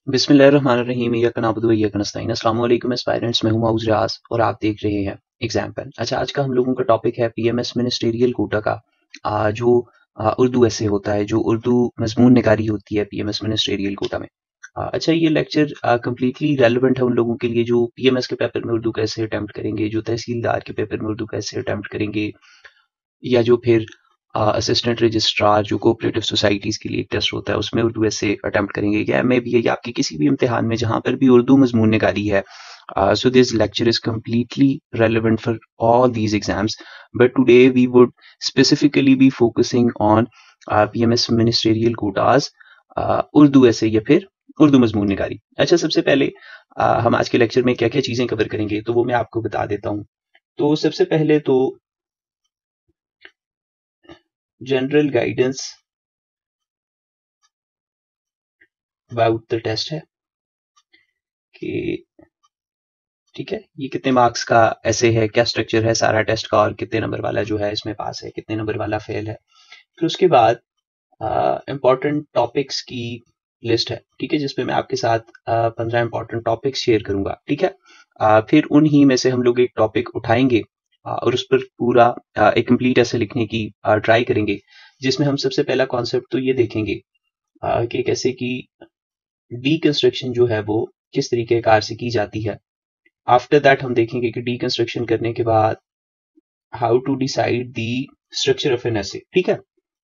बिस्मिल्लाहिर्रहमानिर्रहीम इय्याका नअबुदु व इय्याका नस्तईन। अस्सलाम वालेकुम एस्पायरेंट्स, मैं हूं माउज रियाज और आप देख रहे हैं एग्जाम्पल। अच्छा, आज का हम लोगों का टॉपिक है पीएमएस मिनिस्टेरियल कोटा का जो उर्दू ऐसे होता है, जो उर्दू मजमून निगारी होती है पीएमएस मिनिस्टेरियल कोटा में। अच्छा, ये लेक्चर कम्प्लीटली रेलिवेंट है उन लोगों के लिए जो पीएमएस के पेपर में उर्दू कैसे अटेम्प्ट करेंगे, जो तहसीलदार के पेपर में उर्दू कैसे अटेम्प्ट करेंगे, या जो फिर असिस्टेंट रजिस्ट्रार जो कोऑपरेटिव सोसाइटीज़ के लिए एक टेस्ट होता है उसमें उर्दू ऐसे अटेम्प्ट करेंगे, या एमए भी है, या आपके किसी भी इम्तिहान में जहाँ पर भी उर्दू मजमून निगारी है। So this lecture is completely relevant for all these exams, but today we would specifically be focusing on PMS ministerial quotas, Urdu ऐसे या फिर उर्दू मजमून निगारी। अच्छा, सबसे पहले हम आज के लेक्चर में क्या क्या चीज़ें कवर करेंगे तो वो मैं आपको बता देता हूँ। तो सबसे पहले तो general guidance about the test है कि ठीक है, ये कितने मार्क्स का ऐसे है, क्या स्ट्रक्चर है सारा टेस्ट का, और कितने नंबर वाला जो है इसमें पास है, कितने नंबर वाला फेल है। फिर उसके बाद इम्पॉर्टेंट टॉपिक्स की लिस्ट है, ठीक है, जिसपे मैं आपके साथ 15 इम्पॉर्टेंट टॉपिक्स शेयर करूंगा, ठीक है। फिर उन्हीं में से हम लोग एक टॉपिक उठाएंगे और उस पर पूरा एक कंप्लीट ऐसे लिखने की ट्राई करेंगे, जिसमें हम सबसे पहला कॉन्सेप्ट तो ये देखेंगे कि कैसे कि डीकंस्ट्रक्शन जो है वो किस तरीके कार से की जाती है। आफ्टर दैट हम देखेंगे कि डीकंस्ट्रक्शन करने के बाद how to decide the structure of an essay, ठीक है।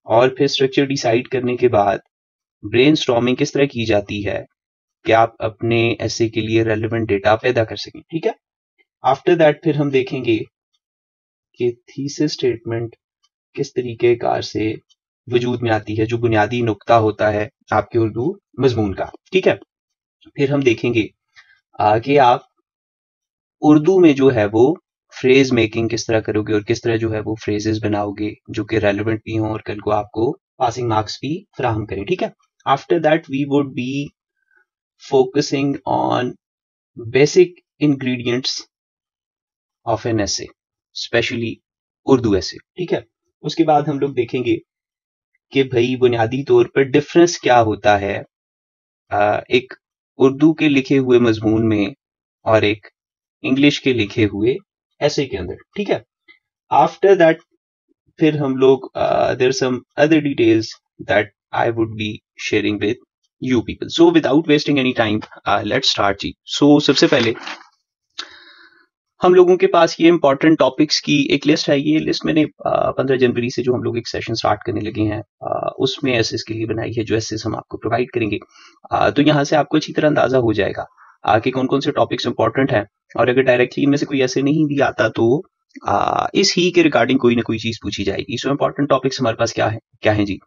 और फिर स्ट्रक्चर डिसाइड करने के बाद ब्रेनस्टॉर्मिंग किस तरह की जाती है कि आप अपने एसे के लिए रेलेवेंट डेटा पैदा कर सकें, ठीक है। आफ्टर दैट फिर हम देखेंगे कि थीसिस स्टेटमेंट किस तरीके कार से वजूद में आती है, जो बुनियादी नुक्ता होता है आपके उर्दू मजमून का, ठीक है। फिर हम देखेंगे कि आप उर्दू में जो है वो फ्रेज मेकिंग किस तरह करोगे और किस तरह जो है वो फ्रेजेस बनाओगे जो कि रेलेवेंट भी हों और कल को आपको पासिंग मार्क्स भी फराहम करें, ठीक है। After that we would be focusing on basic ingredients of an essay, specially Urdu essay, ठीक है। उसके बाद हम लोग देखेंगे कि भाई बुनियादी तौर पर डिफरेंस क्या होता है एक उर्दू के लिखे हुए मजमून में और एक इंग्लिश के लिखे हुए ऐसे के अंदर, ठीक है। आफ्टर दैट फिर हम लोग there some other details that I would be sharing with you people. So without wasting any time let's start जी। सो सबसे पहले हम लोगों के पास ये इंपॉर्टेंट टॉपिक्स की एक लिस्ट है। ये लिस्ट मैंने 15 जनवरी से जो हम लोग एक सेशन स्टार्ट करने लगे हैं उसमें एसेस के लिए बनाई है, जो एसेस हम आपको प्रोवाइड करेंगे। तो यहाँ से आपको अच्छी तरह अंदाजा हो जाएगा कि कौन कौन से टॉपिक्स इंपॉर्टेंट हैं, और अगर डायरेक्टली इनमें से कोई ऐसे नहीं भी आता तो इस ही के रिगार्डिंग कोई ना कोई चीज पूछी जाएगी। सो इंपॉर्टेंट टॉपिक्स हमारे पास क्या है जी।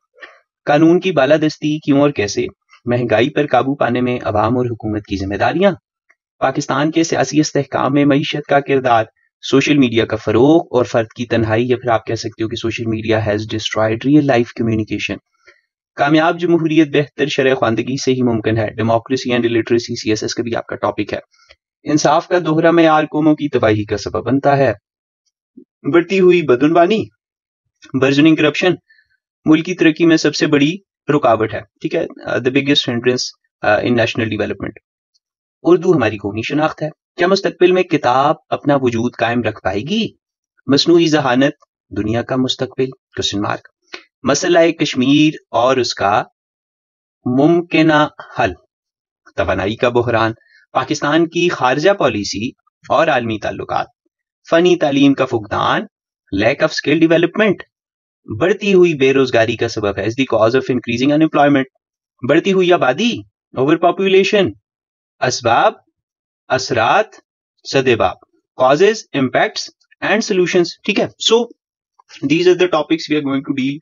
कानून की बालादस्ती क्यों और कैसे, महंगाई पर काबू पाने में अवाम और हुकूमत की जिम्मेदारियां, पाकिस्तान के सियासी इस्तेहकाम में मईशत का किरदार, सोशल मीडिया का फरोग और फर्द की तन्हाई, या फिर आप कह सकते हो कि social media has destroyed real life communication, कामयाब जमहूरियत बेहतर शरह ख्वानदगी से ही मुमकिन है, डेमोक्रेसी एंड लिटरेसी सीएसएस का भी आपका टॉपिक है, इंसाफ का दोहरा मेयार कौमों की तबाही का सबब बनता है, बढ़ती हुई बदउनवानी, बर्जनिंग करप्शन मुल्क की तरक्की में सबसे बड़ी रुकावट है, ठीक है, the biggest hindrance in national development, Urdu हमारी कौमी शनाख्त है, क्या मुस्तकबिल में किताब अपना वजूद कायम रख पाएगी, मसनूई जहानत दुनिया का मुस्तकबिल क्वेश्चन मार्क, मसला कश्मीर और उसका मुमकिना हल, तवानाई का बहरान, पाकिस्तान की खारजा पॉलिसी और आलमी ताल्लुकात, फनी तालीम का फुकदान, लैक ऑफ स्किल डेवलपमेंट, बढ़ती हुई बेरोजगारी का सबब है, is the cause of increasing unemployment, बढ़ती हुई आबादी, ओवर पॉपुलेशन, असबाब, असरात, सदेबाब, कॉजेज, इम्पैक्ट्स एंड सॉल्यूशंस, ठीक है। So these are the topics we are going to deal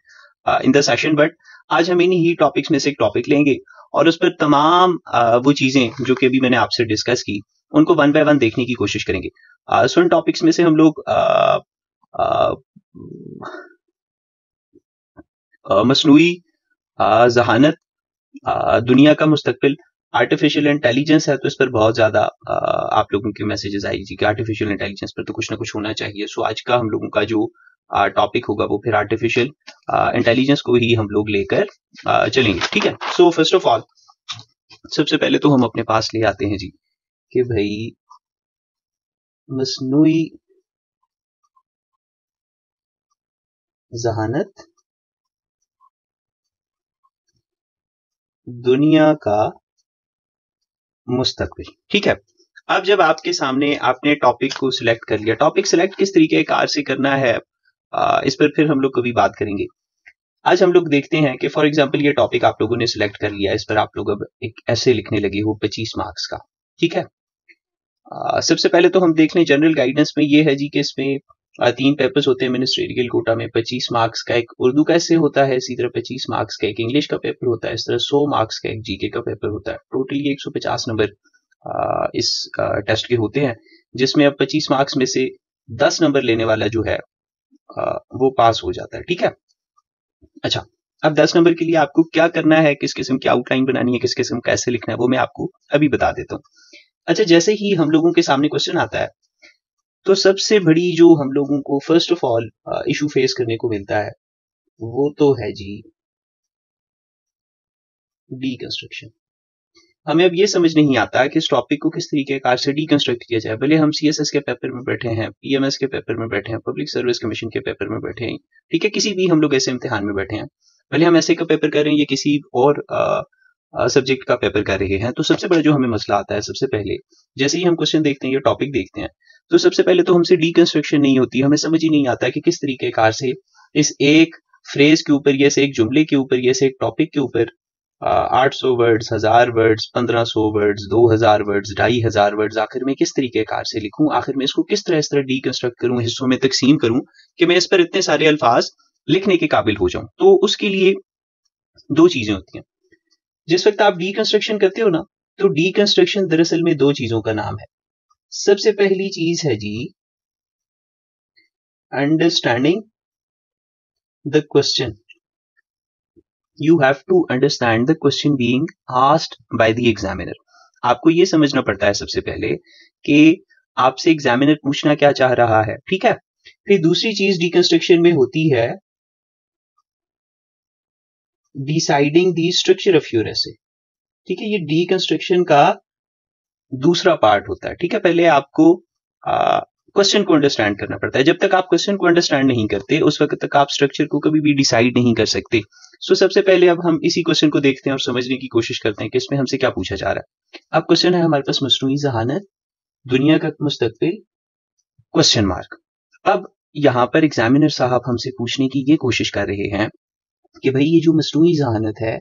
in the session, but आज हम इन्हीं ही टॉपिक्स में से एक टॉपिक लेंगे और उस पर तमाम वो चीजें जो कि अभी मैंने आपसे डिस्कस की उनको वन बाय वन देखने की कोशिश करेंगे। सो इन टॉपिक्स में से हम लोग मसनूई जहानत, दुनिया का मुस्तकबिल, आर्टिफिशियल इंटेलिजेंस है, तो इस पर बहुत ज्यादा आप लोगों के मैसेजेस आई जी कि आर्टिफिशियल इंटेलिजेंस पर तो कुछ ना कुछ होना चाहिए। सो आज का हम लोगों का जो टॉपिक होगा वो फिर आर्टिफिशियल इंटेलिजेंस को ही हम लोग लेकर चलेंगे, ठीक है। सो फर्स्ट ऑफ ऑल सबसे पहले तो हम अपने पास ले आते हैं जी कि भाई मसनूई जहानत दुनिया का मुस्तकबिल। ठीक है, अब जब आपके सामने आपने टॉपिक को सिलेक्ट कर लिया, टॉपिक सिलेक्ट किस तरीके कार से करना है इस पर फिर हम लोग कभी बात करेंगे। आज हम लोग देखते हैं कि फॉर एग्जांपल ये टॉपिक आप लोगों ने सिलेक्ट कर लिया, इस पर आप लोग अब एक ऐसे लिखने लगे हो 25 मार्क्स का। ठीक है, सबसे पहले तो हम देख लें जनरल गाइडेंस में ये है जी कि इसमें 3 पेपर्स होते हैं मिनिस्ट्रियल कोटा में। 25 मार्क्स का एक उर्दू का ऐसे होता है, इसी तरह 25 मार्क्स का एक इंग्लिश का पेपर होता है, इस तरह 100 मार्क्स का एक जीके का पेपर होता है। टोटली 150 नंबर इस टेस्ट के होते हैं, जिसमें अब 25 मार्क्स में से 10 नंबर लेने वाला जो है वो पास हो जाता है। ठीक है, अच्छा अब 10 नंबर के लिए आपको क्या करना है, किस किस्म की आउटलाइन बनानी है, किस किस्म का ऐसे लिखना है, वो मैं आपको अभी बता देता हूँ। अच्छा, जैसे ही हम लोगों के सामने क्वेश्चन आता है तो सबसे बड़ी जो हम लोगों को first of all issue face करने को मिलता है वो तो है जी डीकंस्ट्रक्शन। हमें अब ये समझ नहीं आता कि इस टॉपिक को किस तरीके कार से डीकंस्ट्रक्ट किया जाए। भले हम सीएसएस के पेपर में बैठे हैं, पीएमएस के पेपर में बैठे हैं, पब्लिक सर्विस कमीशन के पेपर में बैठे हैं, ठीक है, किसी भी हम लोग ऐसे इम्तिहान में बैठे हैं, भले हम ऐसे का पेपर कर रहे हैं या किसी और सब्जेक्ट का पेपर कर रहे हैं, तो सबसे बड़ा जो हमें मसला आता है, सबसे पहले जैसे ही हम क्वेश्चन देखते हैं या टॉपिक देखते हैं, तो सबसे पहले तो हमसे डीकंस्ट्रक्शन नहीं होती, हमें समझ ही नहीं आता कि किस तरीके कार से इस एक फ्रेज के ऊपर या एक जुमले के ऊपर या एक टॉपिक के ऊपर 800 words, 1000 words, 1500 words, 2000 words, 2500 words आखिर में किस तरीके कार से लिखूं, आखिर में इसको किस तरह डीकंस्ट्रक्ट करूं, हिस्सों में तकसीम करूं कि मैं इस पर इतने सारे अल्फाज लिखने के काबिल हो जाऊं। तो उसके लिए दो चीजें होती हैं। जिस वक्त आप डीकंस्ट्रक्शन करते हो ना, तो डीकंस्ट्रक्शन दरअसल में दो चीजों का नाम है। सबसे पहली चीज है जी understanding the question. You have to understand the question being asked by the examiner. आपको ये समझना पड़ता है सबसे पहले कि आपसे एग्जामिनर पूछना क्या चाह रहा है। ठीक है, फिर दूसरी चीज डीकंस्ट्रक्शन में होती है deciding the structure of your एसे। ठीक है, ये डीकंस्ट्रक्शन का दूसरा पार्ट होता है। ठीक है, पहले आपको क्वेश्चन को अंडरस्टैंड करना पड़ता है। जब तक आप क्वेश्चन को अंडरस्टैंड नहीं करते उस वक्त तक आप स्ट्रक्चर को कभी भी डिसाइड नहीं कर सकते। सो सबसे पहले अब हम इसी क्वेश्चन को देखते हैं और समझने की कोशिश करते हैं कि इसमें हमसे क्या पूछा जा रहा है। अब क्वेश्चन है हमारे पास मसनूई जहानत दुनिया का मुस्तकबिल क्वेश्चन मार्क। अब यहां पर एग्जामिनर साहब हमसे पूछने की ये कोशिश कर रहे हैं कि भाई ये जो मसनूई जहानत है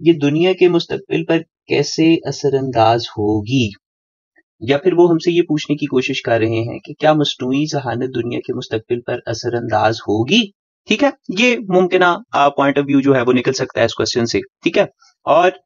ये दुनिया के मुस्तकबिल पर कैसे असरअंदाज होगी, या फिर वो हमसे ये पूछने की कोशिश कर रहे हैं कि क्या मसनूई जहानत दुनिया के मुस्तकबिल पर असरअंदाज होगी। ठीक है, ये मुमकिन पॉइंट ऑफ व्यू जो है वो निकल सकता है इस क्वेश्चन से। ठीक है, और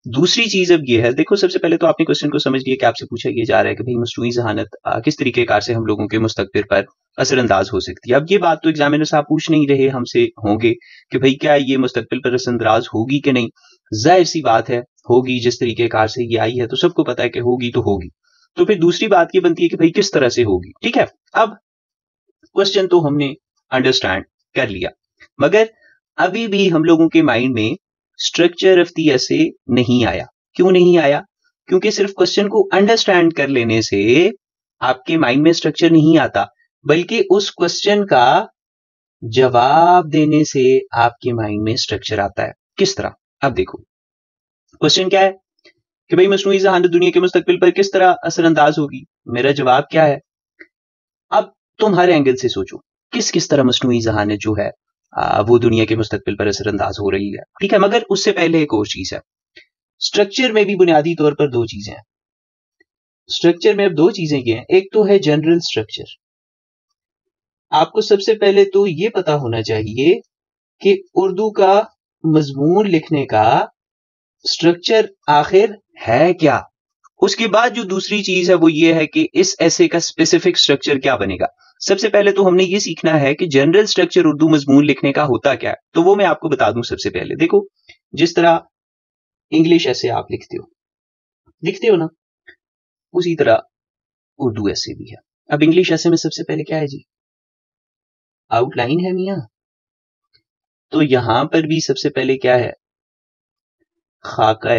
दूसरी चीज अब ये है, देखो सबसे पहले तो आपने क्वेश्चन को समझ लिया कि आपसे पूछा ये जा रहा है कि भाई मसनूई जहानत किस तरीके कार से हम लोगों के मुस्तकबिल पर असरअंदाज हो सकती है। अब ये बात तो एग्जामिनर साहब पूछ नहीं रहे हमसे होंगे कि भाई क्या ये मुस्तकबिल पर असरअंदाज होगी कि नहीं। जाहिर सी बात है होगी, जिस तरीके कार से ये आई है तो सबको पता है कि होगी तो होगी। तो फिर दूसरी बात ये बनती है कि भाई किस तरह से होगी। ठीक है, अब क्वेश्चन तो हमने अंडरस्टैंड कर लिया, मगर अभी भी हम लोगों के माइंड में स्ट्रक्चर ऑफ द एसे नहीं आया। क्यों नहीं आया? क्योंकि सिर्फ क्वेश्चन को अंडरस्टैंड कर लेने से आपके माइंड में स्ट्रक्चर नहीं आता, बल्कि उस क्वेश्चन का जवाब देने से आपके माइंड में स्ट्रक्चर आता है। किस तरह? अब देखो क्वेश्चन क्या है कि भाई मसनूई जहानत दुनिया के मुस्तकबिल पर किस तरह असरअंदाज होगी। मेरा जवाब क्या है? अब तुम हर एंगल से सोचो किस किस तरह मसनूई जहानत जो है वो दुनिया के मुस्तकबिल पर असरअंदाज हो रही है। ठीक है, मगर उससे पहले एक और चीज है। स्ट्रक्चर में भी बुनियादी तौर पर दो चीजें हैं। स्ट्रक्चर में अब दो चीजें ये हैं, एक तो है जनरल स्ट्रक्चर। आपको सबसे पहले तो ये पता होना चाहिए कि उर्दू का मजमून लिखने का स्ट्रक्चर आखिर है क्या। उसके बाद जो दूसरी चीज है वो ये है कि इस ऐसे का स्पेसिफिक स्ट्रक्चर क्या बनेगा। सबसे पहले तो हमने ये सीखना है कि जनरल स्ट्रक्चर उर्दू मजमून लिखने का होता क्या है। तो वो मैं आपको बता दूं। सबसे पहले देखो, जिस तरह इंग्लिश ऐसे आप लिखते हो ना, उसी तरह उर्दू ऐसे भी है। अब इंग्लिश ऐसे में सबसे पहले क्या है जी? आउटलाइन है मियां। तो यहां पर भी सबसे पहले क्या है? खाका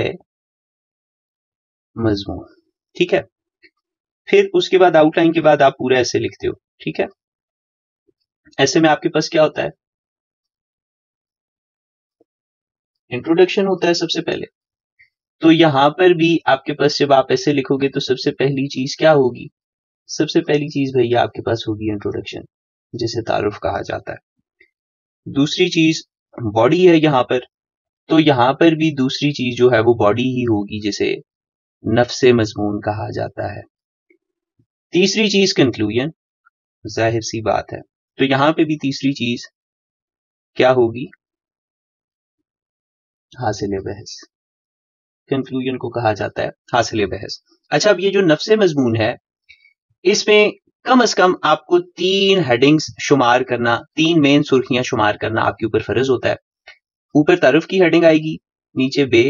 मजमून। ठीक है, फिर उसके बाद आउटलाइन के बाद आप पूरा ऐसे लिखते हो। ठीक है, ऐसे में आपके पास क्या होता है, इंट्रोडक्शन होता है सबसे पहले। तो यहां पर भी आपके पास जब आप ऐसे लिखोगे तो सबसे पहली चीज क्या होगी, सबसे पहली चीज भैया आपके पास होगी इंट्रोडक्शन, जिसे तारुफ कहा जाता है। दूसरी चीज बॉडी है यहां पर, तो यहां पर भी दूसरी चीज जो है वो बॉडी ही होगी, जिसे नफ्से मजमून कहा जाता है। तीसरी चीज कंक्लूजन, जाहिर सी बात है, तो यहां पे भी तीसरी चीज क्या होगी, हासिल बहस। कंक्लूजन को कहा जाता है हासिल बहस। अच्छा, अब ये जो नफ्से मजमून है, इसमें कम से कम आपको 3 हेडिंग्स शुमार करना, 3 मेन सुर्खियां शुमार करना आपके ऊपर फर्ज होता है। ऊपर तारुफ की हेडिंग आएगी, नीचे बे,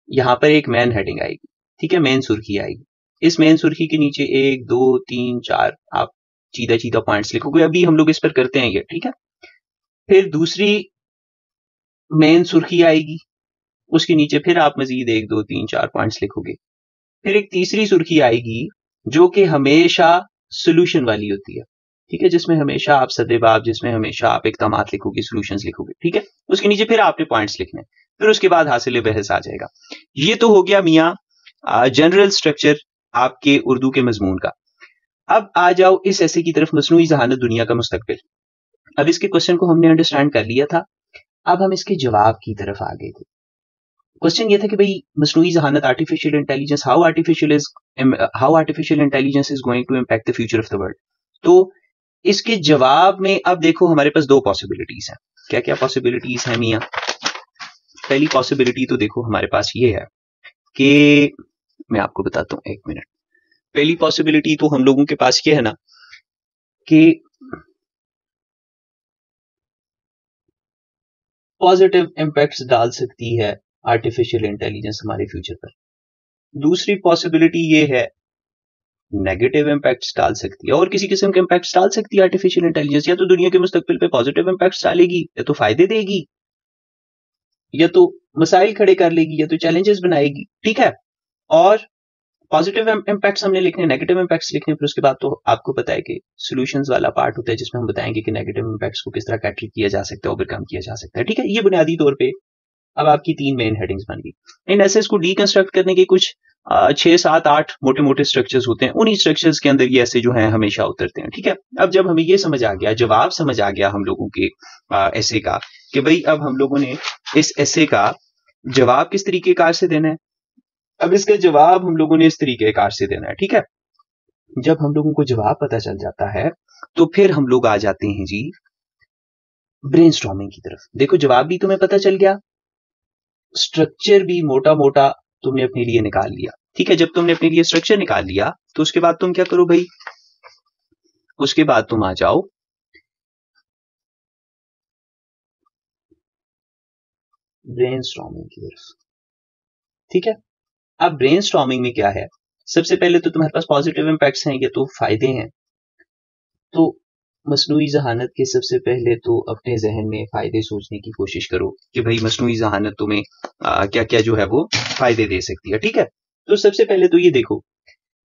यहां पर एक मेन हेडिंग आएगी। ठीक है, मेन सुर्खी आएगी। इस मेन सुर्खी के नीचे 1 2 3 4 आप सीधा सीधा पॉइंट्स लिखोगे। अभी हम लोग इस पर करते हैं ये। ठीक है, फिर दूसरी मेन सुर्खी आएगी, उसके नीचे फिर आप मजीद 1 2 3 4 पॉइंट्स लिखोगे। फिर एक तीसरी सुर्खी आएगी जो कि हमेशा सोल्यूशन वाली होती है। ठीक है, जिसमें हमेशा आप सदेबाब, जिसमें हमेशा आप इकदामात लिखोगे, सॉल्यूशंस लिखोगे। ठीक है, उसके नीचे फिर आपने पॉइंट्स लिखने, फिर उसके बाद हासिल बहस आ जाएगा। ये तो हो गया मियाँ जनरल स्ट्रक्चर आपके उर्दू के मजमून का। अब आ जाओ इस ऐसे की तरफ, मसनूई जहानत दुनिया का मुस्तकबिल। अब इसके क्वेश्चन को हमने अंडरस्टैंड कर लिया था, अब हम इसके जवाब की तरफ आ गए थे। क्वेश्चन ये था कि भाई मसनूई जहानत, artificial intelligence, how artificial intelligence is going to impact the future of the world. तो इसके जवाब में अब देखो हमारे पास 2 पॉसिबिलिटीज हैं। क्या क्या पॉसिबिलिटीज हैं मियाँ? पहली पॉसिबिलिटी तो देखो हमारे पास ये है कि मैं आपको बताता हूं, 1 मिनट। पहली पॉसिबिलिटी तो हम लोगों के पास ये है ना कि पॉजिटिव इम्पैक्ट्स डाल सकती है आर्टिफिशियल इंटेलिजेंस हमारे फ्यूचर पर। दूसरी पॉसिबिलिटी ये है नेगेटिव इम्पैक्ट्स डाल सकती है, और किसी किस्म के इम्पैक्ट्स डाल सकती है आर्टिफिशियल इंटेलिजेंस। या तो दुनिया के मुस्तकबिल पे पॉजिटिव इम्पैक्ट्स डालेगी, या तो फायदे देगी, या तो मसाइल खड़े कर लेगी, या तो चैलेंजेस बनाएगी। ठीक है, और पॉजिटिव इम्पैक्ट्स हमने लिखने, नेगेटिव इम्पैक्ट्स लिखने, फिर उसके बाद तो आपको पता है कि सॉल्यूशंस वाला पार्ट होता है जिसमें हम बताएंगे कि नेगेटिव इम्पैक्ट्स को किस तरह कैटर किया जा सकता है, ओवरकम किया जा सकता है। ठीक है, ये बुनियादी तौर पे अब आपकी 3 मेन हेडिंग्स बन गई। इन ऐसे इसको डीकंस्ट्रक्ट करने के कुछ 6 7 8 मोटे मोटे स्ट्रक्चर्स होते हैं। उन्हीं स्ट्रक्चर्स के अंदर ये ऐसे जो हैं हमेशा उतरते हैं। ठीक है, अब जब हमें ये समझ आ गया, जवाब समझ आ गया हम लोगों के ऐसे का, कि भाई अब हम लोगों ने इस ऐसे का जवाब किस तरीके कार से देना है। अब इसका जवाब हम लोगों ने इस तरीके कार से देना है। ठीक है, जब हम लोगों को जवाब पता चल जाता है तो फिर हम लोग आ जाते हैं जी ब्रेनस्टॉर्मिंग की तरफ। देखो जवाब भी तुम्हें पता चल गया, स्ट्रक्चर भी मोटा मोटा तुमने अपने लिए निकाल लिया। ठीक है, जब तुमने अपने लिए स्ट्रक्चर निकाल लिया तो उसके बाद तुम क्या करो भाई, उसके बाद तुम आ जाओ ब्रेनस्टॉर्मिंग की तरफ। ठीक है, अब ब्रेनस्टॉर्मिंग में क्या है, सबसे पहले तो तुम्हारे पास पॉजिटिव इंपैक्ट्स हैं, ये तो फायदे हैं। तो मसनूई जहानत के सबसे पहले तो अपने जहन में फायदे सोचने की कोशिश करो कि भाई मसनूई जहानत तुम्हें क्या क्या जो है वो फायदे दे सकती है। ठीक है, तो सबसे पहले तो ये देखो,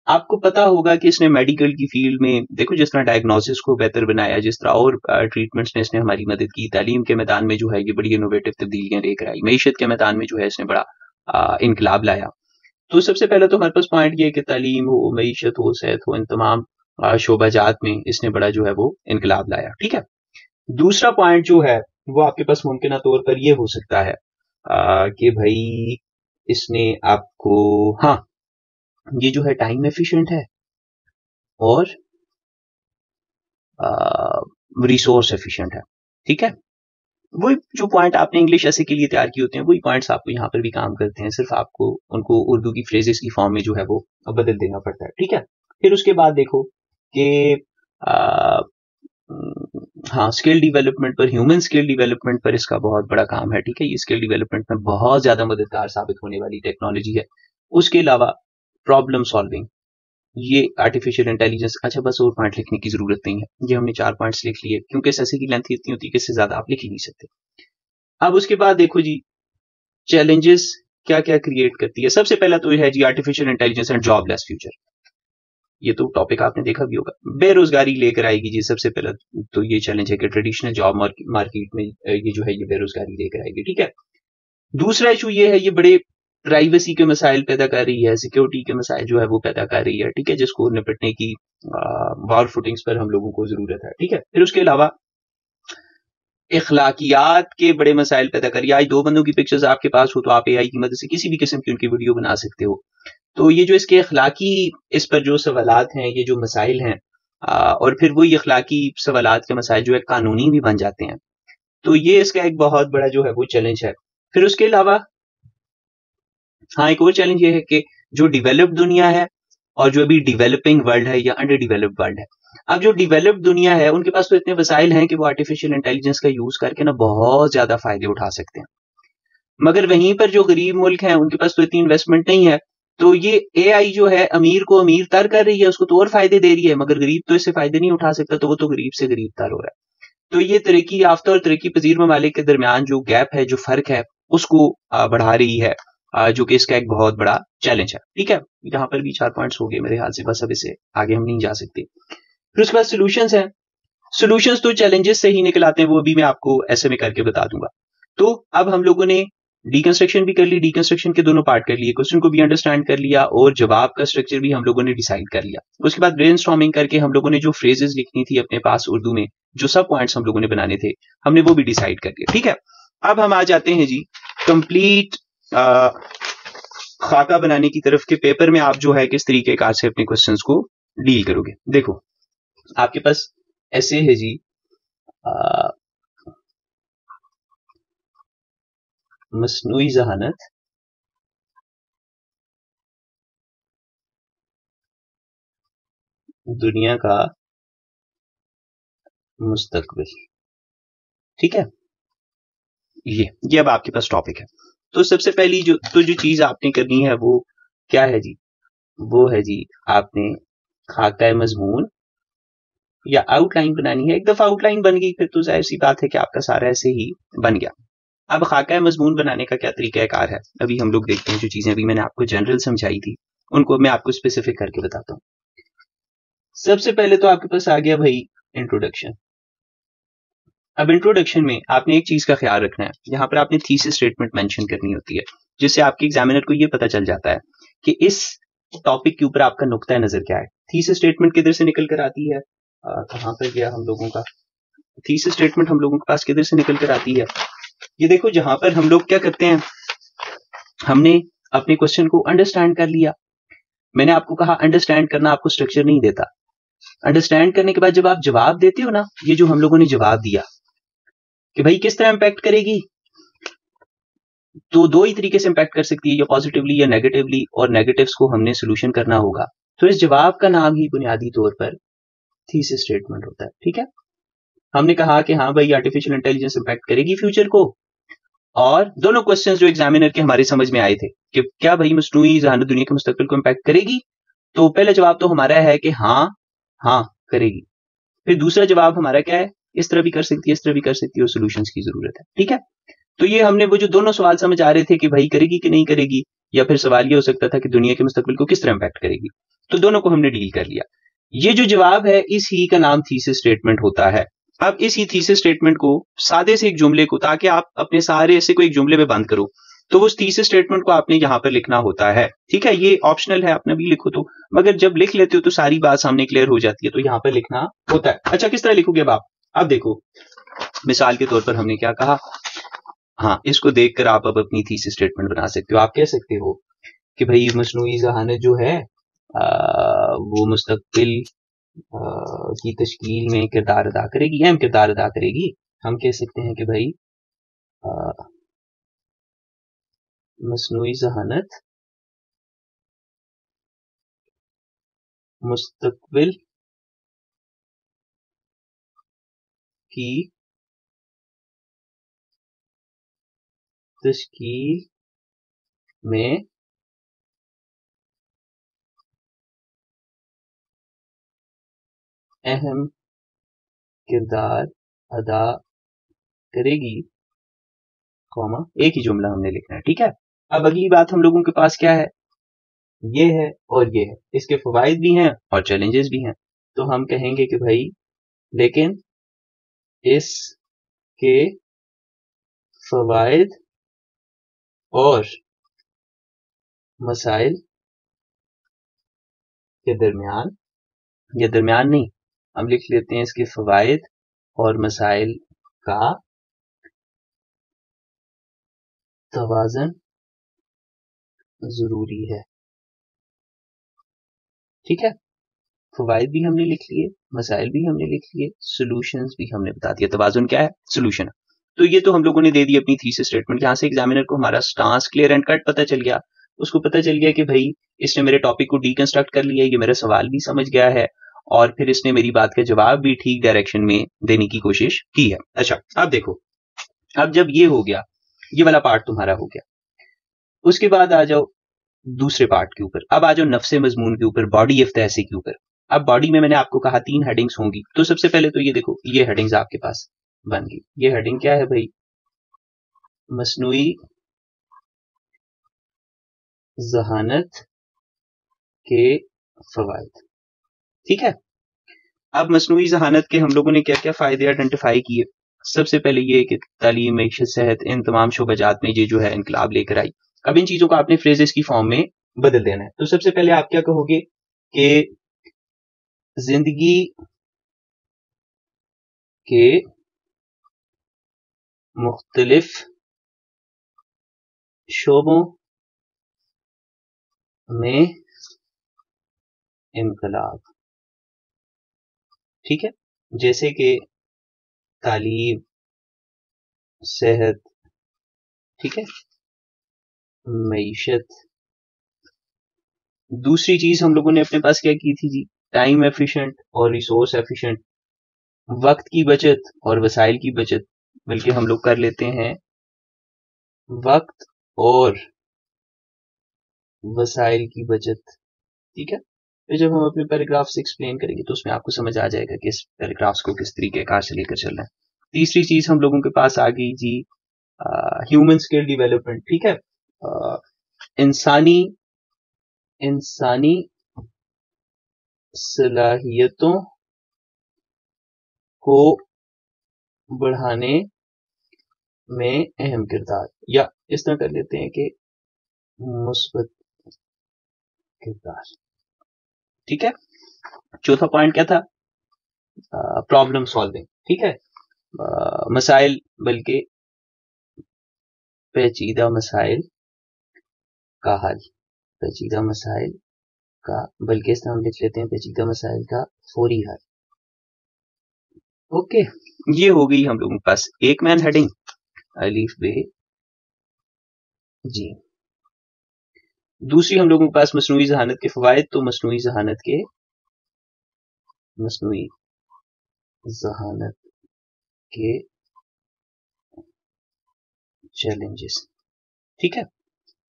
आपको पता होगा कि इसने मेडिकल की फील्ड में देखो जिस तरह डायग्नोसिस को बेहतर बनाया, जिस तरह और ट्रीटमेंट्स में इसने हमारी मदद की, तालीम के मैदान में जो है ये बड़ी इनोवेटिव तब्दीलियां लेकर आई, मईशत के मैदान में जो है इसने बड़ा इनकलाब लाया। तो सबसे पहले तो हमारे पास पॉइंट ये है कि तालीम हो, मईशत हो, सेहत हो, इन तमाम शोबाजात में इसने बड़ा जो है वो इनकलाब लाया। ठीक है, दूसरा पॉइंट जो है वो आपके पास मुमकिन तौर पर ये हो सकता है कि भाई इसने आपको, हाँ ये जो है टाइम एफिशिएंट है और रिसोर्स एफिशिएंट है। ठीक है, वही जो पॉइंट आपने इंग्लिश ऐसे के लिए तैयार किए होते हैं वही पॉइंट्स आपको यहाँ पर भी काम करते हैं, सिर्फ आपको उनको उर्दू की फ्रेजेस की फॉर्म में जो है वो बदल देना पड़ता है। ठीक है, फिर उसके बाद देखो कि हाँ स्किल डेवलपमेंट पर, ह्यूमन स्किल डेवलपमेंट पर इसका बहुत बड़ा काम है। ठीक है, ये स्किल डेवलपमेंट में बहुत ज्यादा मददगार साबित होने वाली टेक्नोलॉजी है। उसके अलावा प्रॉब्लम सॉल्विंग, ये आर्टिफिशियल इंटेलिजेंस। अच्छा बस और पॉइंट लिखने की जरूरत नहीं है, ये हमने 4 पॉइंट्स लिख लिए क्योंकि ऐसे की लेंथ इतनी होती है कि इससे ज्यादा आप लिख ही नहीं सकते। अब उसके बाद देखो जी चैलेंजेस क्या क्या क्रिएट करती है। सबसे पहला तो है जी artificial intelligence and jobless future. ये तो टॉपिक आपने देखा भी होगा। बेरोजगारी लेकर आएगी जी, सबसे पहला तो ये चैलेंज है कि ट्रेडिशनल जॉब मार्केट में ये जो है ये बेरोजगारी लेकर आएगी, ठीक है। दूसरा इशू ये है, ये बड़े प्राइवेसी के मसाइल पैदा कर रही है, सिक्योरिटी के मसाइल जो है वो पैदा कर रही है, ठीक है, जिसको निपटने की वॉर फुटिंग्स पर हम लोगों को जरूरत है, ठीक है। फिर उसके अलावा इखलाकियात के बड़े मसाइल पैदा कर रही है। आज दो बंदों की पिक्चर्स आपके पास हो तो आप एआई की मदद से किसी भी किस्म की उनकी वीडियो बना सकते हो। तो ये जो इसके अखलाकी इस पर जो सवालात हैं, ये जो मसाइल हैं, और फिर वही अखलाकी सवालात के मसाइल जो है कानूनी भी बन जाते हैं। तो ये इसका एक बहुत बड़ा जो है वो चैलेंज है। फिर उसके अलावा हाँ, एक और चैलेंज ये है कि जो डेवलप्ड दुनिया है और जो अभी डेवलपिंग वर्ल्ड है या अंडर डेवलप्ड वर्ल्ड है, अब जो डेवलप्ड दुनिया है उनके पास तो इतने वसाइल हैं कि वो आर्टिफिशियल इंटेलिजेंस का यूज करके ना बहुत ज्यादा फायदे उठा सकते हैं। मगर वहीं पर जो गरीब मुल्क हैं उनके पास तो इतनी इन्वेस्टमेंट नहीं है। तो ये एआई जो है अमीर को अमीर तर कर रही है, उसको तो और फायदे दे रही है, मगर गरीब तो इससे फायदे नहीं उठा सकता, तो वो तो गरीब से गरीब तर हो रहा है। तो ये तरक्की याफ्ता और तरक्की पजीर ममालिक के दरमियान जो गैप है, जो फर्क है, उसको बढ़ा रही है, जो कि इसका एक बहुत बड़ा चैलेंज है, ठीक है। यहाँ पर भी 4 पॉइंट्स हो गए मेरे ख्याल से, बस अब इससे आगे हम नहीं जा सकते। फिर उसके बाद सोल्यूशंस हैं। सोल्यूशंस तो चैलेंजेस से ही निकल आते हैं, वो अभी मैं आपको ऐसे में करके बता दूंगा। तो अब हम लोगों ने डीकंस्ट्रक्शन भी कर ली, डीकंस्ट्रक्शन के दोनों पार्ट कर लिए, क्वेश्चन को भी अंडरस्टैंड कर लिया और जवाब का स्ट्रक्चर भी हम लोगों ने डिसाइड कर लिया। उसके बाद ब्रेनस्टॉर्मिंग करके हम लोगों ने जो फ्रेजेस लिखनी थी अपने पास उर्दू में, जो सब पॉइंट्स हम लोगों ने बनाने थे, हमने वो भी डिसाइड कर लिया, ठीक है। अब हम आ जाते हैं जी कंप्लीट खाका बनाने की तरफ के पेपर में आप जो है किस तरीके कार से अपने क्वेश्चंस को डील करोगे। देखो आपके पास ऐसे है जी, मसनूई जहानत दुनिया का मुस्तकबिल, ठीक है। ये अब आपके पास टॉपिक है। तो सबसे पहली जो चीज आपने करनी है वो क्या है जी, वो है जी आपने खाका मजमून या आउटलाइन बनानी है। एक दफा आउटलाइन बन गई फिर तो जाहिर सी बात है कि आपका सारा ऐसे ही बन गया। अब खाका मजमून बनाने का क्या तरीकाकार है, अभी हम लोग देखते हैं। जो चीजें अभी मैंने आपको जनरल समझाई थी उनको मैं आपको स्पेसिफिक करके बताता हूँ। सबसे पहले तो आपके पास आ गया भाई इंट्रोडक्शन। अब इंट्रोडक्शन में आपने एक चीज का ख्याल रखना है, यहाँ पर आपने थीसिस स्टेटमेंट मेंशन करनी होती है, जिससे आपके एग्जामिनर को ये पता चल जाता है कि इस टॉपिक के ऊपर आपका नुक्ता नजर क्या है। थीसिस स्टेटमेंट किधर से निकल कर आती है, कहाँ पर गया हम लोगों का थीसिस स्टेटमेंट, हम लोगों के पास किधर से निकल कर आती है। ये देखो, जहां पर हम लोग क्या करते हैं, हमने अपने क्वेश्चन को अंडरस्टैंड कर लिया। मैंने आपको कहा अंडरस्टैंड करना आपको स्ट्रक्चर नहीं देता। अंडरस्टैंड करने के बाद जब आप जवाब देते हो ना, ये जो हम लोगों ने जवाब दिया कि भाई किस तरह इंपैक्ट करेगी, तो दो ही तरीके से इंपैक्ट कर सकती है, या पॉजिटिवली या नेगेटिवली, और नेगेटिव्स को हमने सोल्यूशन करना होगा। तो इस जवाब का नाम ही बुनियादी तौर पर थीसिस स्टेटमेंट होता है, ठीक है। हमने कहा कि हाँ भाई आर्टिफिशियल इंटेलिजेंस इंपैक्ट करेगी फ्यूचर को, और दोनों क्वेश्चंस जो एग्जामिनर के हमारे समझ में आए थे कि क्या भाई मसनूई जहानत दुनिया के मुस्तकबिल को इंपैक्ट करेगी, तो पहला जवाब तो हमारा है कि हाँ हाँ करेगी। फिर दूसरा जवाब हमारा क्या है, इस तरह भी कर सकती है, इस तरह भी कर सकती है, और सोल्यूशंस की जरूरत है, ठीक है। तो ये हमने वो जो दोनों सवाल समझ आ रहे थे कि भाई करेगी कि नहीं करेगी, या फिर सवाल ये हो सकता था कि दुनिया के मुस्तकबिल को किस तरह इंपैक्ट करेगी, तो दोनों को हमने डील कर लिया। ये जो जवाब है इस ही का नाम थीसिस स्टेटमेंट होता है। अब इस ही थीसिस स्टेटमेंट को सादे से एक जुमले को, ताकि आप अपने सारे ऐसे को एक जुमले में बंद करो, तो उस थीसिस स्टेटमेंट को आपने यहां पर लिखना होता है, ठीक है। ये ऑप्शनल है, अपना भी लिखो तो, मगर जब लिख लेते हो तो सारी बात सामने क्लियर हो जाती है, तो यहां पर लिखना होता है। अच्छा, किस तरह लिखोगे अब देखो, मिसाल के तौर पर हमने क्या कहा, हाँ, इसको देखकर आप अब अपनी थीसिस स्टेटमेंट बना सकते हो। आप कह सकते हो कि भाई मसनूई जहानत जो है वो मुस्तकबिल की तश्कील में किरदार अदा करेगी, अहम किरदार अदा करेगी। हम कह सकते हैं कि भाई मसनूई जहानत मुस्तकबिल की तश्कील में अहम किरदार अदा करेगी, कॉमा, एक ही जुमला हमने लिखना है, ठीक है। अब अगली बात हम लोगों के पास क्या है, ये है और ये है, इसके फवायद भी हैं और चैलेंजेस भी हैं। तो हम कहेंगे कि भाई लेकिन इसके फवायद और मसाइल के दरमियान, या दरमियान नहीं, हम लिख लेते हैं इसके फवायद और मसाइल का तवाज़न जरूरी है। ठीक है, फवायद भी हमने लिख लिए, मसाइल भी हमने लिख लिए, सॉल्यूशंस भी हमने बता दिया। तवाज़ुन क्या है, सॉल्यूशन। तो ये तो हम लोगों ने दे दी अपनी थीसिस स्टेटमेंट। यहाँ से एग्जामिनर को हमारा स्टांस क्लियर एंड कट पता चल गया। उसको पता चल गया कि भाई इसने मेरे टॉपिक को डीकंस्ट्रक्ट कर लिया, ये मेरा सवाल भी समझ गया है और फिर इसने मेरी बात का जवाब भी ठीक डायरेक्शन में देने की कोशिश की है। अच्छा, अब देखो, अब जब ये हो गया, ये वाला पार्ट तुम्हारा हो गया, उसके बाद आ जाओ दूसरे पार्ट के ऊपर। अब आ जाओ नफ्से मजमून के ऊपर, बॉडी ऑफ द ऐसे के ऊपर। अब बॉडी में मैंने आपको कहा 3 हेडिंग्स होंगी। तो सबसे पहले तो ये देखो, ये हेडिंग्स आपके पास बन गई। ये हेडिंग क्या है भाई, मसनूई जहानत के फवायद। ठीक है, अब मसनूई जहानत के हम लोगों ने क्या क्या फायदे आइडेंटिफाई किए। सबसे पहले ये कि तालीम, मईशत, सेहत, इन तमाम शोबाजात में ये जो है इनकलाब लेकर आई। अब इन चीजों को आपने फ्रेजेस की फॉर्म में बदल देना है। तो सबसे पहले आप क्या कहोगे कि जिंदगी के मुख्तलिफ शोबों में इनकलाब। ठीक है, जैसे कि तालीम, सेहत, ठीक है, मईशत। दूसरी चीज हम लोगों ने अपने पास क्या की थी जी, टाइम एफिशिएंट और रिसोर्स एफिशिएंट, वक्त की बचत और वसाइल की बचत। बल्कि हम लोग कर लेते हैं वक्त और वसाइल की बचत। ठीक है, फिर जब हम अपने पैराग्राफ से एक्सप्लेन करेंगे तो उसमें आपको समझ आ जाएगा कि इस पैराग्राफ्स को किस तरीके कार से लेकर चलना है। तीसरी चीज हम लोगों के पास आ गई जी, ह्यूमन स्किल डेवलपमेंट। ठीक है, इंसानी इंसानी सलाहियतों को बढ़ाने में अहम किरदार, या इस तरह कर लेते हैं कि मुस्बत किरदार। ठीक है, चौथा पॉइंट क्या था, प्रॉब्लम सॉल्विंग। ठीक है, मसाइल बल्कि पेचीदा मसाइल का हल, पेचीदा मसाइल का, बल्कि इस तरह हम लिख लेते हैं पेचीदा मसाइल का फौरी हल। ओके, ये हो गई हम लोगों के पास एक मैन हेडिंग, अलीफ बे जी। दूसरी हम लोगों के पास मसनूई जहानत के फवायद। तो मसनूई जहानत के चैलेंजेस। ठीक है,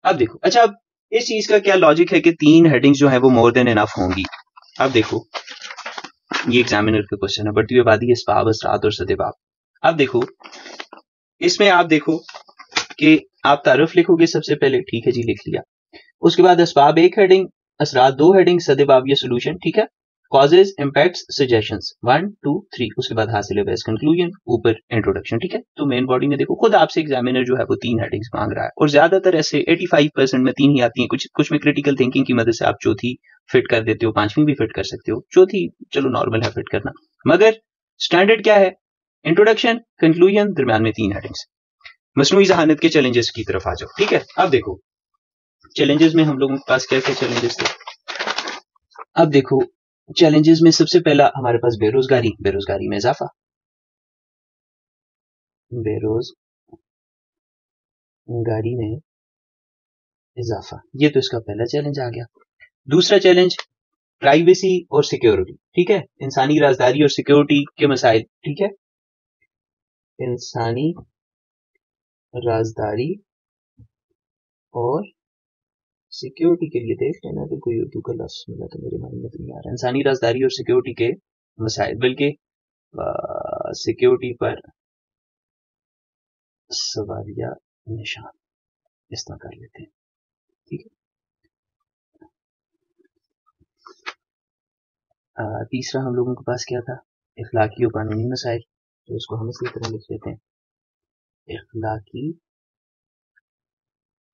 अब देखो, अच्छा अब इस चीज का क्या लॉजिक है कि 3 हेडिंग्स जो है वो मोर देन इनफ होंगी। अब देखो, ये एग्जामिनर का क्वेश्चन है, बढ़ती हुई आबादी, अस्बाब, असरात और सदेबाब। अब देखो, इसमें आप देखो कि आप तारुफ लिखोगे सबसे पहले, ठीक है जी, लिख लिया। उसके बाद अस्बाब 1 हेडिंग, असरात 2 हेडिंग, सदेबाब या सोल्यूशन। ठीक है, कॉजेज, इंपैक्ट्स, सजेशंस 1 2 3। उसके बाद हासिल बेस कंक्लूजन, ऊपर इंट्रोडक्शन। ठीक है, तो मेन बॉडी में देखो, खुद आपसे एग्जामिनर जो है वो 3 हेडिंग्स मांग रहा है और ज्यादातर ऐसे 85% में 3 ही आती हैं। कुछ में क्रिटिकल थिंकिंग की मदद से आप चौथी फिट कर देते हो, 5वीं भी फिट कर सकते हो। चौथी चलो नॉर्मल है फिट करना, मगर स्टैंडर्ड क्या है, इंट्रोडक्शन, कंक्लूजन, दरम्यान में 3 हेडिंग्स। मसनूई जहानत के चैलेंजेस की तरफ आ जाओ। ठीक है, अब देखो चैलेंजेस में हम लोगों के पास क्या क्या चैलेंजेस थे। अब देखो, चैलेंजेस में सबसे पहला हमारे पास बेरोजगारी, बेरोजगारी में इजाफा, बेरोजगारी में इजाफा, ये तो इसका पहला चैलेंज आ गया। दूसरा चैलेंज प्राइवेसी और सिक्योरिटी। ठीक है, इंसानी राजदारी और सिक्योरिटी के मसाइल। ठीक है, इंसानी राजदारी और सिक्योरिटी के लिए देख लेना, तो कोई उर्दू का लफ्ज मिला तो मेरे माइंड में तो नहीं आ रहा। इंसानी राजदारी और सिक्योरिटी के मसाइल, बल्कि सिक्योरिटी पर सवालिया निशान। इस तरह कर लेते हैं। ठीक है, तीसरा हम लोगों के पास क्या था, इखलाकी और कानूनी मसाइल, तो इसको हम इसी तरह लिख लेते हैं, इखलाकी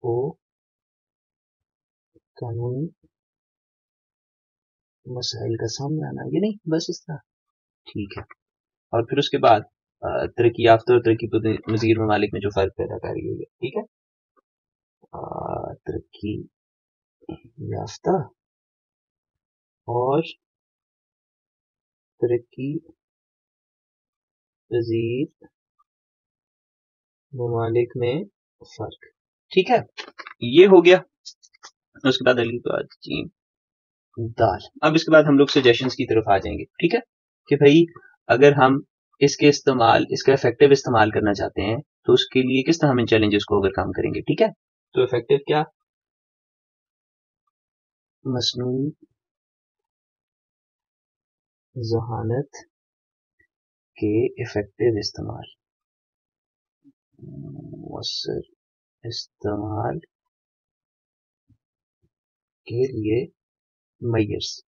और कानूनी मसाइल का सामने आना, ये नहीं बस इस तरह। ठीक है, और फिर उसके बाद तरक्की याफ्ता और तरक्की पजीर ममालिक में जो फर्क पैदा कर रही है, ठीक है, तरक्की याफ्ता और तरक्की पजीर ममालिक में फर्क। ठीक है, ये हो गया। उसके बाद अली तो चीन दाल। अब इसके बाद हम लोग सजेशंस की तरफ आ जाएंगे। ठीक है, कि भाई अगर हम इसका इफेक्टिव इस्तेमाल करना चाहते हैं तो उसके लिए किस तरह हम इन चैलेंजेस को ओवरकम करेंगे। ठीक है, तो इफेक्टिव क्या, मसनूई जहानत के इफेक्टिव इस्तेमाल, मुअस्सर इस्तेमाल के लिए measures,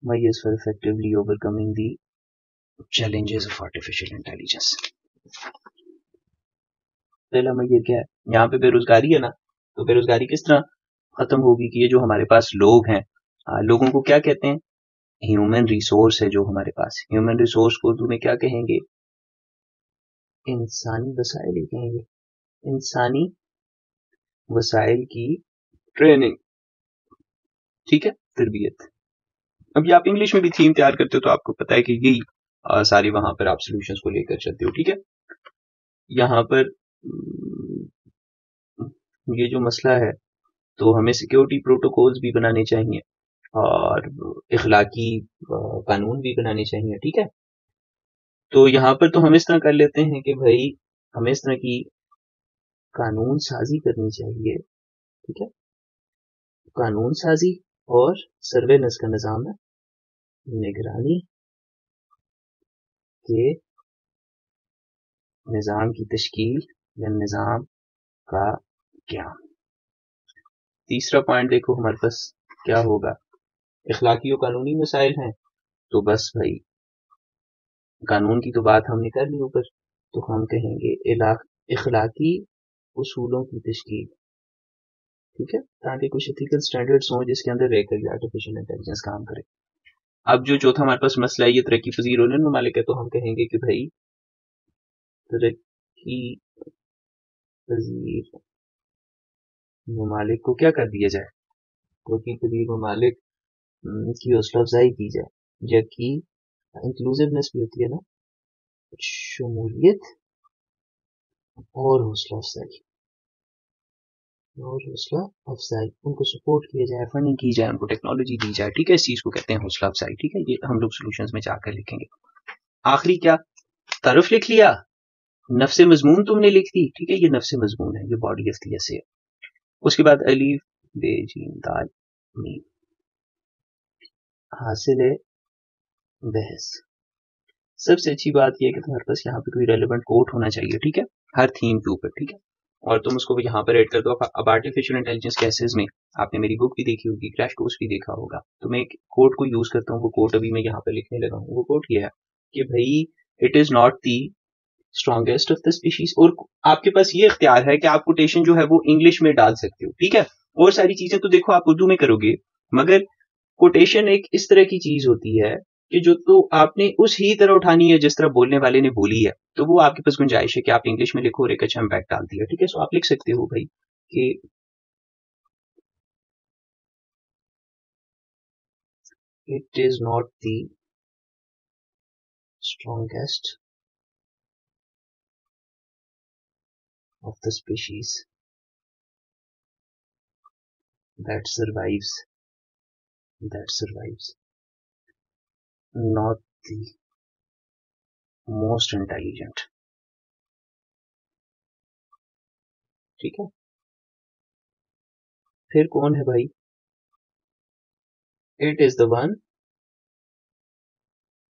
measures for effectively overcoming the challenges of artificial intelligence। पहला मेजर क्या है, यहाँ पे बेरोजगारी है ना, तो बेरोजगारी किस तरह खत्म होगी कि ये जो हमारे पास लोग हैं, लोगों को क्या कहते हैं, ह्यूमन रिसोर्स है जो हमारे पास, ह्यूमन रिसोर्स को उर्दू में क्या कहेंगे, इंसानी वसाइल ही कहेंगे, इंसानी वसाइल की ट्रेनिंग। ठीक है, तरबियत। अभी आप इंग्लिश में भी थीम तैयार करते हो तो आपको पता है कि यही सारी वहां पर आप सॉल्यूशंस को लेकर चलते हो। ठीक है, यहाँ पर ये जो मसला है, तो हमें सिक्योरिटी प्रोटोकॉल्स भी बनाने चाहिए और इखलाकी कानून भी बनाने चाहिए। ठीक है, तो यहाँ पर तो हम इस तरह कर लेते हैं कि भाई हमें इस तरह की कानून साजी करनी चाहिए। ठीक है, कानून साजी और सर्वेलेंस का निजाम है, निगरानी के निजाम की तश्कील या निजाम का क्या। तीसरा पॉइंट देखो हमारे पास क्या होगा, इखलाकी और कानूनी मसाइल हैं, तो बस भाई कानून की तो बात हमने कर ली ऊपर, तो हम कहेंगे इखलाकी उसूलों की तश्कील। ठीक है, ताकि कुछ एथिकल स्टैंडर्ड्स हों जिसके अंदर रहकर ये आर्टिफिशियल इंटेलिजेंस काम करे। अब जो चौथा हमारे पास मसला है, ये तरक्की पजीर होने ममालिक है, तो हम कहेंगे कि भाई तरक्की पजीर ममालिक को क्या कर दिया जाए, तरक्की पजीर ममालिक की हौसला अफजाई की जाए, जबकि इंक्लूसिवनेस भी होती है ना, शमूलियत और हौसला अफजाई, और हौसला अफजाई, उनको सपोर्ट किया जाए, फंडिंग की जाए, उनको टेक्नोलॉजी दी जाए। ठीक है, इस चीज को कहते हैं हौसला अफजाई। ठीक है, ये हम लोग सॉल्यूशंस में जाकर लिखेंगे। आखिरी क्या, तरफ लिख लिया, नफ्स मजमून तुमने लिख दी। ठीक है, ये नफ्स मजमून है, ये बॉडी ऑफ द एसे है। उसके बाद अलीफ बे जीम दाल मीम, हासिल है बहस। सबसे अच्छी बात यह है कि तुम्हारे पास यहाँ पे कोई रेलेवेंट कोट होना चाहिए। ठीक है, हर थीम के ऊपर। ठीक है, और तुम उसको यहाँ पर ऐड कर दो। अब आर्टिफिशियल इंटेलिजेंस केसेस में आपने मेरी बुक भी देखी होगी, क्रैश कोर्स भी देखा होगा, तो मैं एक कोट को यूज करता हूँ। वो कोट अभी मैं यहाँ पर लिखने लगा हूँ। वो कोट ये है कि भाई it is not the strongest of the species, और आपके पास ये इख्तियार है कि आप कोटेशन जो है वो इंग्लिश में डाल सकते हो। ठीक है, और सारी चीजें तो देखो आप उर्दू में करोगे, मगर कोटेशन एक इस तरह की चीज होती है कि जो तो आपने उस ही तरह उठानी है जिस तरह बोलने वाले ने बोली है, तो वो आपके पास गुंजाइश है कि आप इंग्लिश में लिखो और एक अच्छा इम्पैक्ट डाल दिया। ठीक है, सो आप लिख सकते हो भाई कि it is not the strongest of the species that survives not the most intelligent। ठीक है, फिर कौन है भाई, it is the one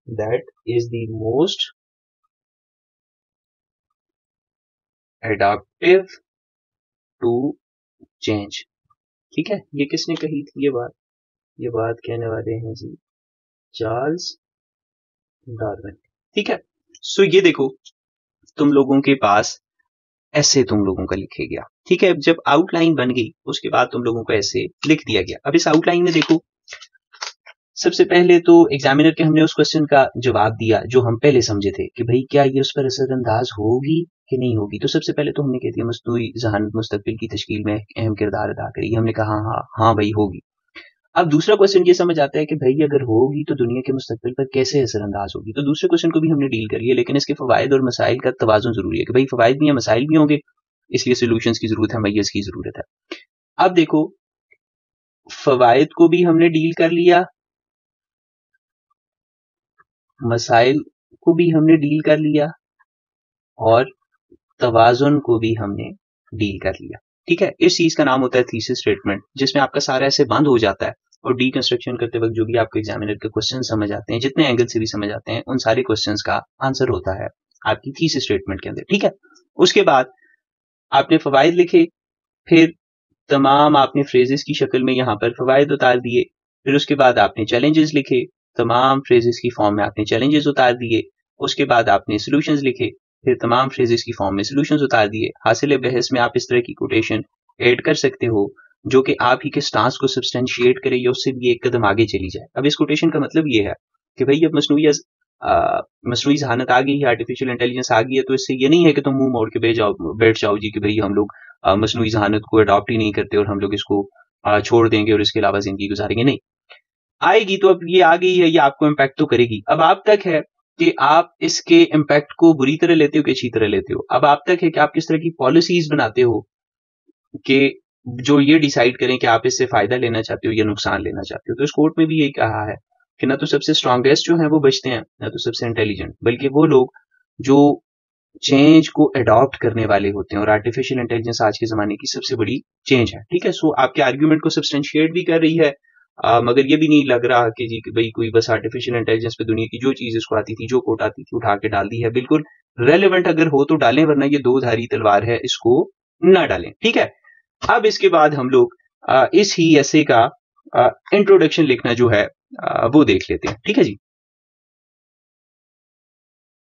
that is the most adaptive to change. ठीक है, ये किसने कही थी ये बात कहने वाले हैं जी चार्ल्स डार्विन। ठीक है, सो ये देखो तुम लोगों के पास ऐसे तुम लोगों का लिखे गया। ठीक है, जब आउटलाइन बन गई उसके बाद तुम लोगों को ऐसे लिख दिया गया। अब इस आउटलाइन में देखो, सबसे पहले तो एग्जामिनर के हमने उस क्वेश्चन का जवाब दिया जो हम पहले समझे थे कि भाई क्या ये उस पर असरअंदाज होगी कि नहीं होगी। तो सबसे पहले तो हमने कह दिया मस्नूई ज़हानत मुस्तकबिल की तश्कील में अहम किरदार अदा करेगी। हमने कहा हाँ भाई होगी। अब दूसरा क्वेश्चन ये समझ आता है कि भाई अगर होगी तो दुनिया के मुस्तकबिल पर कैसे असरअंदाज होगी। तो दूसरे क्वेश्चन को भी हमने डील कर लिया, लेकिन इसके फवायद और मसाइल का तवाजुन जरूरी है कि भाई फवायद भी हैं मसाइल भी होंगे, इसलिए सोल्यूशंस की जरूरत है, मैय्यज की जरूरत है। अब देखो फवायद को भी हमने डील कर लिया, मसाइल को भी हमने डील कर लिया और तवाजुन को भी हमने डील कर लिया। ठीक है, इस चीज का नाम होता है थीसिस स्टेटमेंट, जिसमें आपका सारा ऐसे बंद हो जाता है और डीकंस्ट्रक्शन करते वक्त जो भी आपको एग्जामिनर के क्वेश्चन समझ आते हैं, जितने एंगल से भी समझ आते हैं, उन सारे क्वेश्चंस का आंसर होता है आपकी थीसिस स्टेटमेंट के अंदर। ठीक है, उसके बाद आपने फवायद लिखे, फिर तमाम आपने फ्रेजेस की शक्ल में यहाँ पर फवायद उतार दिए, फिर उसके बाद आपने चैलेंजेस लिखे, तमाम फ्रेजेस की फॉर्म में आपने चैलेंजेस उतार दिए, उसके बाद आपने सोल्यूशंस लिखे, फिर तमाम फ्रेजेस की फॉर्म में सोल्यूशंस उतार दिए। हासिल बहस में आप इस तरह की कोटेशन ऐड कर सकते हो जो कि आप ही के स्टांस को सब्सटेंशिएट करे या उससे भी एक कदम आगे चली जाए। अब इस कोटेशन का मतलब ये है कि भाई अब मसनूई ज़हानत आ गई है, आर्टिफिशियल इंटेलिजेंस आ गई है, तो इससे ये नहीं है कि तुम मुंह मोड़ के बैठ जाओ जी कि भाई हम लोग मसनूई ज़हानत को अडॉप्ट ही नहीं करते और हम लोग इसको छोड़ देंगे और इसके अलावा जिंदगी गुजारेंगे। नहीं, आएगी तो अब ये आ गई है, ये आपको इम्पैक्ट तो करेगी। अब आप तक है कि आप इसके इम्पैक्ट को बुरी तरह लेते हो कि अच्छी तरह लेते हो। अब आप तक है कि आप किस तरह की पॉलिसीज बनाते हो कि जो ये डिसाइड करें कि आप इससे फायदा लेना चाहते हो या नुकसान लेना चाहते हो। तो इस कोर्ट में भी यही कहा है कि ना तो सबसे स्ट्रॉन्गेस्ट जो है वो बचते हैं, ना तो सबसे इंटेलिजेंट, बल्कि वो लोग जो चेंज को अडॉप्ट करने वाले होते हैं। और आर्टिफिशियल इंटेलिजेंस आज के जमाने की सबसे बड़ी चेंज है। ठीक है, सो आपके आर्ग्यूमेंट को सब्सटेंशिएट भी कर रही है, मगर ये भी नहीं लग रहा कि जी कि भाई कोई बस आर्टिफिशियल इंटेलिजेंस पे दुनिया की जो चीज इसको आती थी, जो कोट आती थी, उठा के डाल दी है। बिल्कुल रेलेवेंट अगर हो तो डालें, वरना ये दो धारी तलवार है, इसको ना डालें। ठीक है, अब इसके बाद हम लोग इस ही ऐसे का इंट्रोडक्शन लिखना जो है वो देख लेते हैं। ठीक है जी।